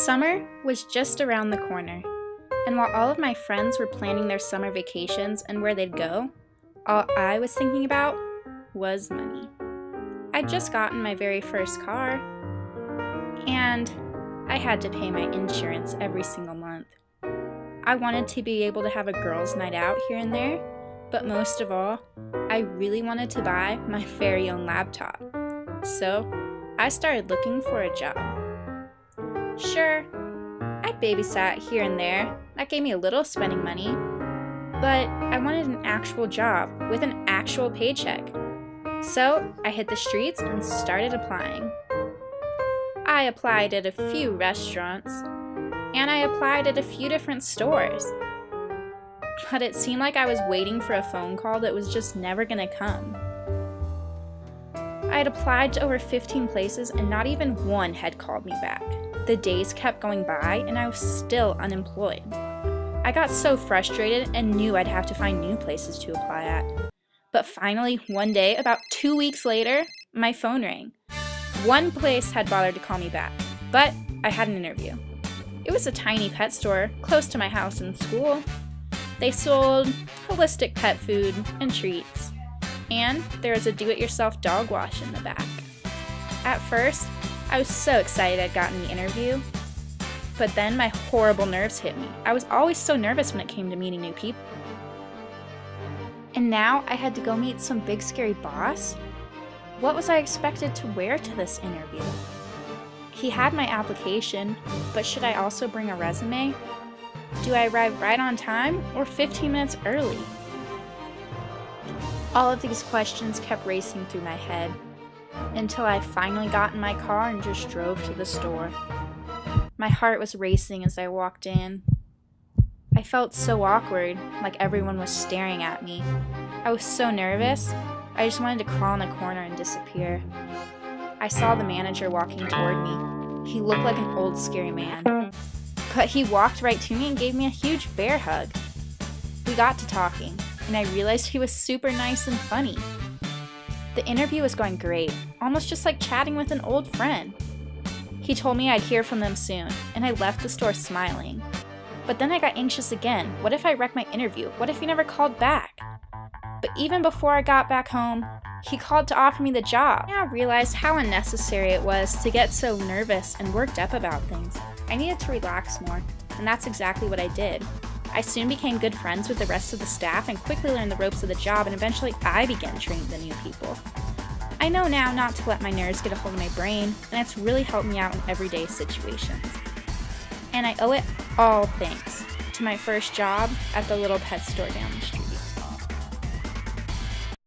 Summer was just around the corner, and while all of my friends were planning their summer vacations and where they'd go, all I was thinking about was money. I'd just gotten my very first car, and I had to pay my insurance every single month. I wanted to be able to have a girls' night out here and there, but most of all, I really wanted to buy my very own laptop. So, I started looking for a job. Sure, I babysat here and there. That gave me a little spending money, but I wanted an actual job with an actual paycheck. So, I hit the streets and started applying. I applied at a few restaurants, and I applied at a few different stores. But it seemed like I was waiting for a phone call that was just never gonna come. I had applied to over 15 places and not even one had called me back. The days kept going by and I was still unemployed. I got so frustrated and knew I'd have to find new places to apply at. But finally, one day, about 2 weeks later, my phone rang. One place had bothered to call me back, but I had an interview. It was a tiny pet store close to my house and school. They sold holistic pet food and treats, and there was a do-it-yourself dog wash in the back. At first, I was so excited I'd gotten the interview, but then my horrible nerves hit me. I was always so nervous when it came to meeting new people. And now I had to go meet some big scary boss? What was I expected to wear to this interview? He had my application, but should I also bring a resume? Do I arrive right on time or 15 minutes early? All of these questions kept racing through my head until I finally got in my car and just drove to the store. My heart was racing as I walked in. I felt so awkward, like everyone was staring at me. I was so nervous, I just wanted to crawl in a corner and disappear. I saw the manager walking toward me. He looked like an old scary man. But he walked right to me and gave me a huge bear hug. We got to talking, and I realized he was super nice and funny. The interview was going great, almost just like chatting with an old friend. He told me I'd hear from them soon, and I left the store smiling. But then I got anxious again. What if I wrecked my interview? What if he never called back? But even before I got back home, he called to offer me the job. I now realized how unnecessary it was to get so nervous and worked up about things. I needed to relax more, and that's exactly what I did. I soon became good friends with the rest of the staff and quickly learned the ropes of the job, and eventually I began training the new people. I know now not to let my nerves get a hold of my brain, and it's really helped me out in everyday situations. And I owe it all thanks to my first job at the little pet store down the street.